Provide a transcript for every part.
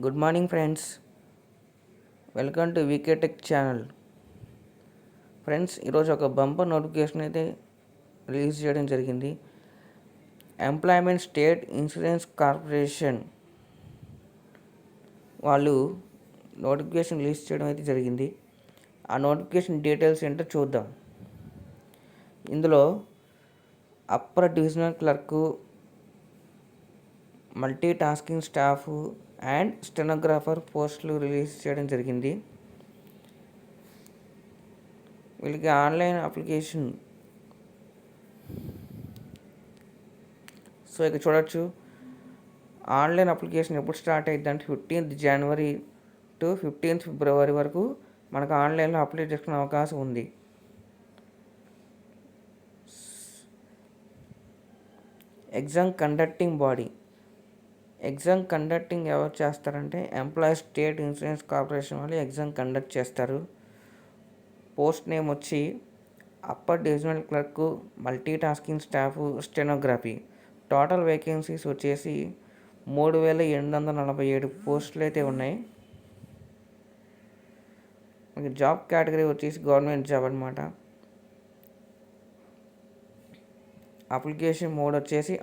Good morning friends. Welcome to VK tech channel. Friends, ఈరోజు ఒక bumper notification అయితే release చేయడం జరిగింది. ఎంప్లాయ్మెంట్ స్టేట్ ఇన్సూరెన్స్ కార్పొరేషన్ వాళ్ళు నోటిఫికేషన్ రిలీజ్ చేయడం అయితే జరిగింది. ఆ నోటిఫికేషన్ డీటెయిల్స్ ఏంటో చూద్దాం. ఇందులో upper divisional clerk, multi tasking staff and stenographer పోస్టులు రిలీజ్ చేయడం జరిగింది. వీళ్ళకి ఆన్లైన్ అప్లికేషన్ ఇక్కడ చూడొచ్చు. ఆన్లైన్ అప్లికేషన్ ఎప్పుడు స్టార్ట్ అయ్యిందంటే 15th జనవరి టు 15th ఫిబ్రవరి వరకు మనకు ఆన్లైన్లో అప్లై చేసుకునే అవకాశం ఉంది. Exam conducting body, exam conducting ఎవరు చేస్తారంటే ఎంప్లాయీస్ స్టేట్ ఇన్సూరెన్స్ కార్పొరేషన్ వాళ్ళు ఎగ్జామ్ కండక్ట్ చేస్తారు. పోస్ట్ నేమ్ వచ్చి upper divisional clerk, multi tasking staff, stenography. Total vacancies వచ్చేసి 3847 పోస్టులు అయితే ఉన్నాయి. జాబ్ కేటగిరీ వచ్చేసి గవర్నమెంట్ జాబ్ అనమాట. అప్లికేషన్ మోడ్ వచ్చేసి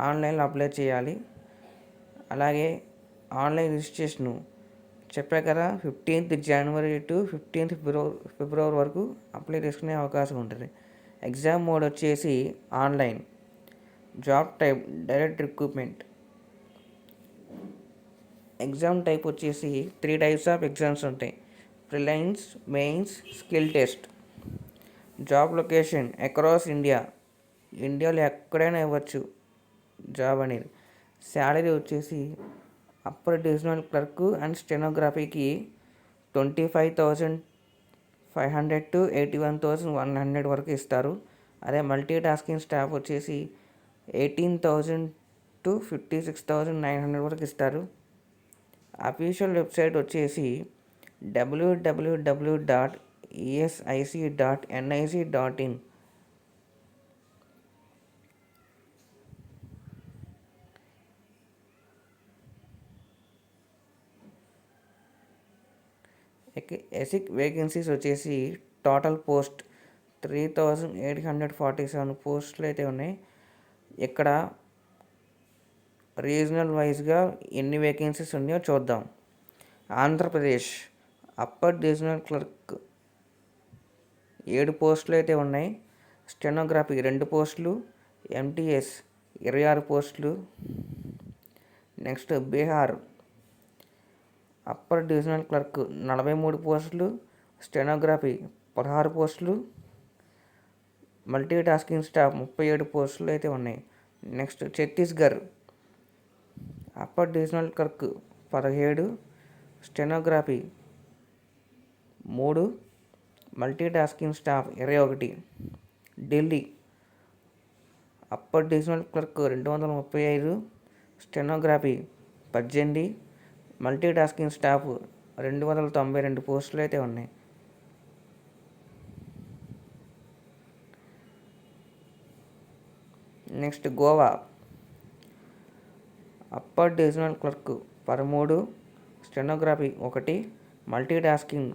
ఆన్లైన్లో అప్లై చేయాలి. అలాగే ఆన్లైన్ రిజిస్ట్రేషను చెప్పా కదా, 15th జనవరి టు 15th ఫిబ్రవరి వరకు అప్లై చేసుకునే అవకాశం ఉంటుంది. ఎగ్జామ్ మోడ్ వచ్చేసి online. Job type direct recruitment. Exam type వచ్చేసి 3 టైప్స్ ఆఫ్ ఎగ్జామ్స్ ఉంటాయి: prelims, mains, skill test. Job location across ఇండియాలో ఎక్కడైనా ఇవ్వచ్చు జాబ్ అనేది. శాలరీ వచ్చేసి అప్పర్ డివిజనల్ క్లర్క్ అండ్ స్టెనోగ్రఫీకి 25,500 to 81,100 వరకు ఇస్తారు. అదే మల్టీ టాస్కింగ్ స్టాఫ్ వచ్చేసి 18,000 to 56,900 వరకు ఇస్తారు. అఫీషియల్ వెబ్సైట్ వచ్చేసి www.esic.nic.in. ఎసిక్ వేకెన్సీస్ వచ్చేసి టోటల్ పోస్ట్ 3,847 పోస్టులు అయితే ఉన్నాయి. ఇక్కడ రీజనల్ వైజ్గా ఎన్ని వేకెన్సీస్ ఉన్నాయో చూద్దాం. ఆంధ్రప్రదేశ్ అప్పర్ డివిజనల్ క్లర్క్ 7 పోస్టులు అయితే ఉన్నాయి. స్టెనోగ్రఫీ 2 పోస్టులు, ఎంటీఎస్ 26 పోస్టులు. Next Bihar upper divisional clerk 43 పోస్టులు, స్టెనోగ్రఫీ 16 పోస్టులు, మల్టీ టాస్కింగ్ స్టాఫ్ 37 పోస్టులు అయితే ఉన్నాయి. Next Chhattisgarh upper divisional clerk 17, stenography 3, multi tasking staff 21. Delhi upper divisional clerk 235, stenography 18, multi tasking staff 292 పోస్టులు అయితే ఉన్నాయి. Next Goa upper divisional clerk 13, stenography 1, multi tasking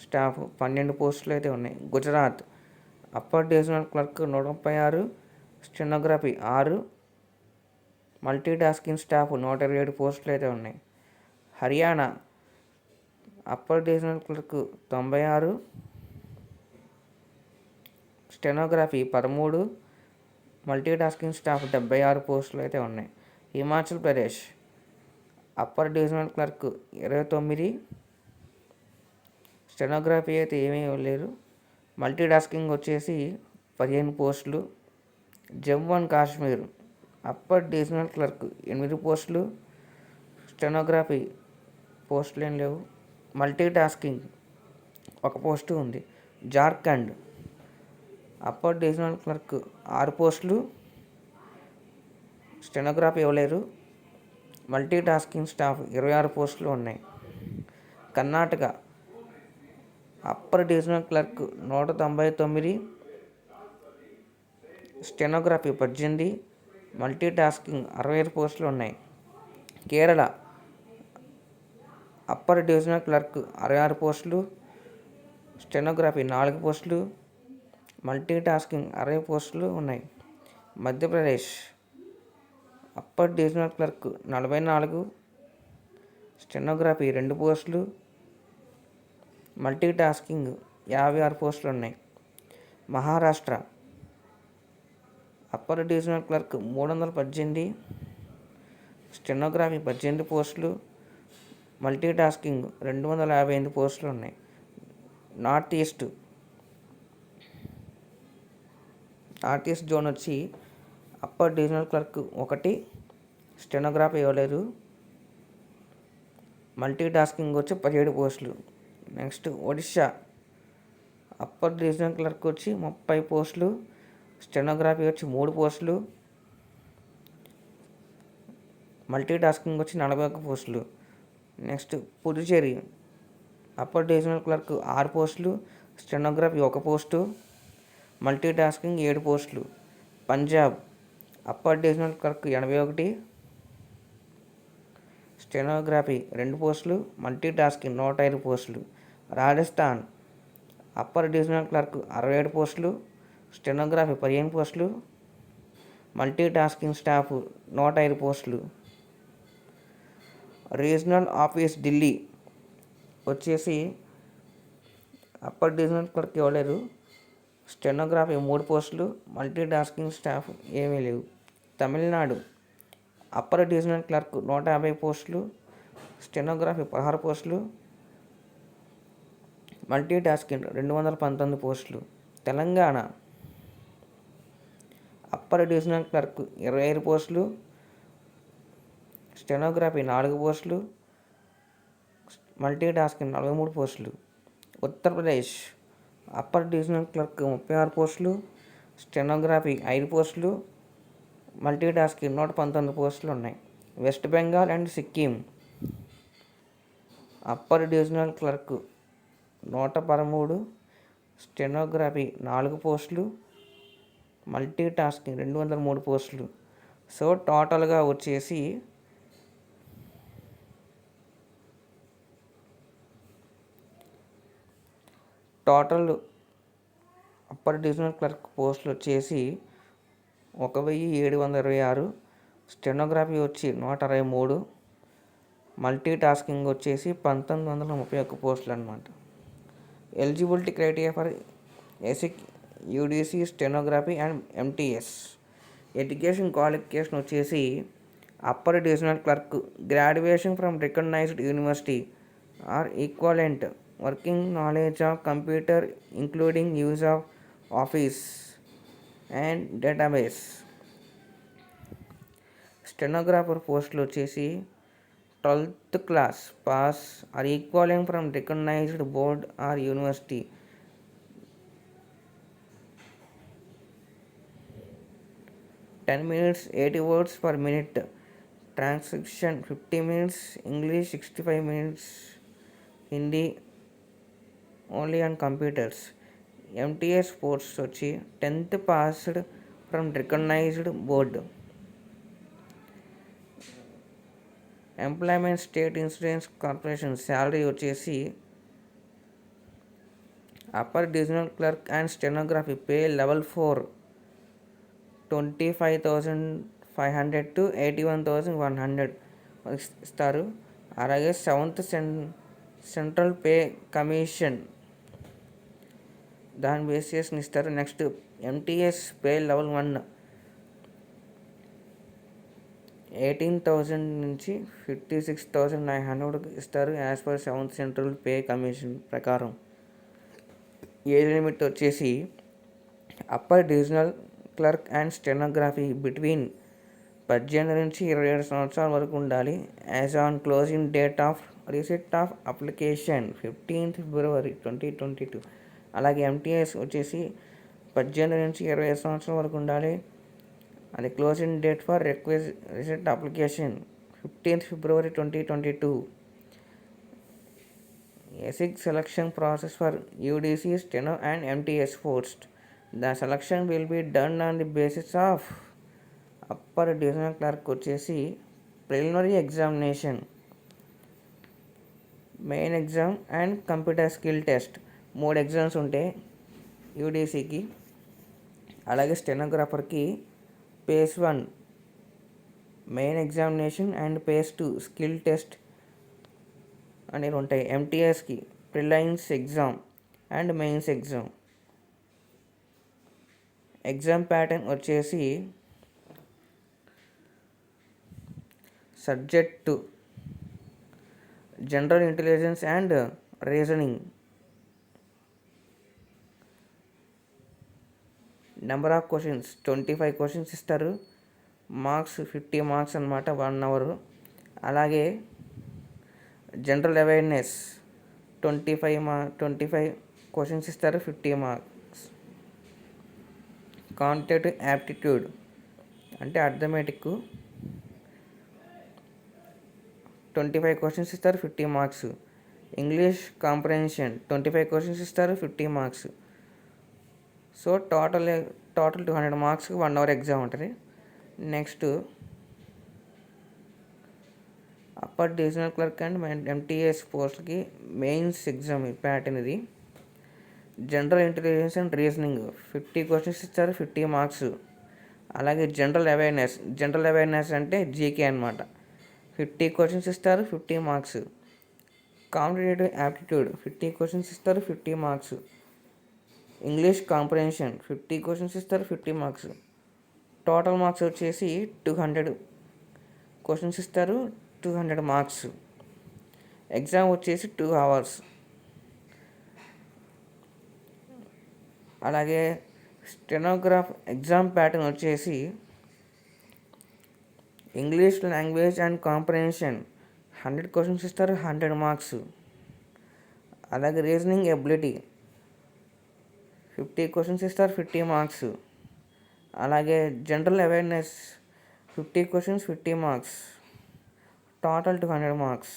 staff 12 పోస్టులు అయితే ఉన్నాయి. Gujarat upper divisional clerk 136, stenography 6, multi tasking staff 127 పోస్టులు అయితే ఉన్నాయి. Haryana upper divisional clerk 96, stenography 13, multi tasking staff 76 పోస్టులు అయితే ఉన్నాయి. Himachal Pradesh upper divisional clerk 29, stenography అయితే ఏమీ ఇవ్వలేరు. మల్టీ టాస్కింగ్ వచ్చేసి 15 పోస్టులు. Jammu and Kashmir upper divisional clerk 8 పోస్టులు, స్టెనోగ్రఫీ పోస్టులు ఏం లేవు. మల్టీ టాస్కింగ్ 1 పోస్టు ఉంది. జార్ఖండ్ అప్పర్ డివిజనల్ క్లర్క్ 6 పోస్టులు, స్టెనోగ్రఫీ ఇవ్వలేరు. మల్టీ టాస్కింగ్ స్టాఫ్ 26 పోస్టులు ఉన్నాయి. Karnataka upper divisional clerk 199, stenography 18, multi tasking 65 పోస్టులు ఉన్నాయి. కేరళ అప్పర్ డివిజనల్ క్లర్క్ 66 పోస్టులు, స్టెనోగ్రఫీ 4 పోస్టులు, మల్టీ టాస్కింగ్ 60 పోస్టులు ఉన్నాయి. Madhya Pradesh upper divisional clerk 44, stenography 2 పోస్టులు, మల్టీ టాస్కింగ్ 56 పోస్టులు ఉన్నాయి. Maharashtra upper divisional clerk 318, stenography 18 పోస్టులు, మల్టీ టాస్కింగ్ 258 పోస్టులు ఉన్నాయి. నార్త్ ఈస్ట్ జోన్ వచ్చి అప్పర్ డివిజనల్ క్లర్క్ 1, స్టెనోగ్రఫీ ఇవ్వలేదు, మల్టీ టాస్కింగ్ వచ్చి 17 పోస్టులు. Next Odisha upper divisional clerk వచ్చి 30 పోస్టులు, స్టెనోగ్రఫీ వచ్చి 3 పోస్టులు, మల్టీ టాస్కింగ్ వచ్చి 41 పోస్టులు. Next Puducherry upper divisional clerk 6 పోస్టులు, స్టెనోగ్రఫీ 1 పోస్టు, మల్టీ టాస్కింగ్ 7 పోస్టులు. Punjab upper divisional clerk 81, stenography 2 పోస్టులు, మల్టీ టాస్కింగ్ 105 పోస్టులు. రాజస్థాన్ అప్పర్ డివిజనల్ క్లర్క్ 67 పోస్టులు, స్టెనోగ్రఫీ 15 పోస్టులు, మల్టీ టాస్కింగ్ స్టాఫ్ 105 పోస్టులు. రీజనల్ ఆఫీస్ ఢిల్లీ వచ్చేసి అప్పర్ డివిజనల్ క్లర్క్ ఇవ్వలేదు, స్టెనోగ్రఫీ 3 పోస్టులు, మల్టీ టాస్కింగ్ స్టాఫ్ ఏమీ లేవు. తమిళనాడు అప్పర్ డివిజనల్ క్లర్క్ 150 పోస్టులు, స్టెనోగ్రఫీ 16 పోస్టులు, మల్టీ టాస్కింగ్ 219 పోస్టులు. తెలంగాణ అప్పర్ డివిజనల్ క్లర్క్ 25 పోస్టులు, స్టెనోగ్రఫీ 4 పోస్టులు, మల్టీ టాస్కింగ్ 43 పోస్టులు. ఉత్తరప్రదేశ్ అప్పర్ డివిజనల్ క్లర్క్ 36 పోస్టులు, స్టెనోగ్రఫీ 5 పోస్టులు, మల్టీ టాస్కింగ్ 119 పోస్టులు ఉన్నాయి. West Bengal and Sikkim upper divisional clerk 113, stenography 4 పోస్టులు, మల్టీ టాస్కింగ్ 203 పోస్టులు. సో టోటల్గా వచ్చేసి టోటల్ అప్పర్ డివిజనల్ క్లర్క్ పోస్టులు వచ్చేసి 1726, స్టెనోగ్రఫీ వచ్చి 163, మల్టీ టాస్కింగ్ వచ్చేసి 1931 పోస్టులు అనమాట. Eligibility criteria for ESIC, UDC, stenography and MTS. Education qualification వచ్చేసి upper divisional clerk graduation from recognised university or equivalent, working knowledge of computer including use of office and database. Stenographer పోస్టులు వచ్చేసి 12th class pass or equivalent from recognised board or university. (10 minutes 80 words per minute), transcription 50 minutes, English 65 minutes, Hindi only on computers. MTS post వచ్చి 10th passed from recognised board. Employment state insurance corporation salary వచ్చేసి upper divisional clerk and stenography pay level 4 25,500 to 81,100 ఇస్తారు. అలాగే 7th central pay commission దాని base చేసి ఇస్తారు. Next MTS pay level 1 18,000 నుంచి 56,900 ఇస్తారు as per 7th central pay commission ప్రకారం. Age limit వచ్చేసి upper divisional clerk and stenography between 18 నుంచి 27 సంవత్సరాల వరకు ఉండాలి. As on closing date of receipt of application 15th February 2022. అలాగే ఎంటీఎస్ వచ్చేసి 18 నుంచి 25 సంవత్సరాల వరకు ఉండాలి. అది closing date for receipt application 15th February 2022. ESIC selection process for UDC, steno and MTS post. The selection will be done on the basis of upper divisional clerk వచ్చేసి preliminary examination main exam and computer skill test 3 exams ఉంటాయి యూడీసీకి. అలాగే స్టెనోగ్రాఫర్కి phase 1 main examination and phase 2 skill test అనేవి ఉంటాయి. ఎంటీఎస్కి prelims exam and mains exam. Exam pattern వచ్చేసి subject general intelligence and reasoning. Number of questions 25 questions ఇస్తారు. Marks 50 marks అనమాట, 1 అవర్. అలాగే జనరల్ అవేర్నెస్ 25 క్వశ్చన్స్ ఇస్తారు, 50 మార్క్స్. క్వాంటిటేటివ్ యాప్టిట్యూడ్ అంటే arithmetic 25 questions ఇస్తారు, 50 మార్క్స్. ఇంగ్లీష్ కాంప్రహెన్షన్ 25 క్వశ్చన్స్ ఇస్తారు, 50 marks. So total 200 మార్క్స్కి 1 hour exam ఉంటుంది. Next upper divisional clerk and MTS పోస్ట్కి మెయిన్స్ ఎగ్జామ్ ప్యాటర్న్ ఇది. General intelligence and reasoning 50 questions ఇస్తారు, 50 marks. అలాగే జనరల్ అవేర్నెస్ అంటే జీకే అనమాట, 50 క్వశ్చన్స్ ఇస్తారు, 50 మార్క్స్. కాంపిటేటివ్ యాప్టిట్యూడ్ 50 క్వశ్చన్స్ ఇస్తారు, 50 మార్క్స్. ఇంగ్లీష్ కాంప్రహెన్షన్ 50 క్వశ్చన్స్ ఇస్తారు, 50 మార్క్స్. టోటల్ మార్క్స్ వచ్చేసి 200 క్వశ్చన్స్ ఇస్తారు, 200 మార్క్స్. ఎగ్జామ్ వచ్చేసి 2 అవర్స్. అలాగే స్టెనోగ్రాఫ్ ఎగ్జామ్ ప్యాటర్న్ వచ్చేసి English language and comprehension 100 questions ఇస్తారు, 100 మార్క్స్. అలాగే రీజనింగ్ ఎబిలిటీ 50 క్వశ్చన్స్ ఇస్తారు, 50 మార్క్స్. అలాగే general awareness 50 questions, 50 marks. Total 200 marks.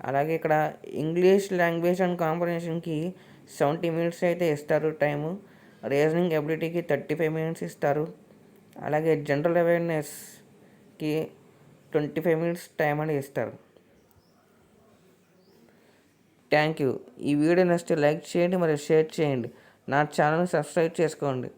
అలాగే ఇక్కడ ఇంగ్లీష్ లాంగ్వేజ్ అండ్ కాంప్రహెన్షన్కి 70 మినిట్స్ అయితే ఇస్తారు టైము. రీజనింగ్ ఎబిలిటీకి 35 మినిట్స్ ఇస్తారు. అలాగే జనరల్ అవేర్నెస్కి 25 మినిట్స్ టైం అనేది ఇస్తారు. Thank you. ఈ వీడియో నచ్చితే లైక్ చేయండి మరియు షేర్ చేయండి. నా ఛానల్ని సబ్స్క్రైబ్ చేసుకోండి.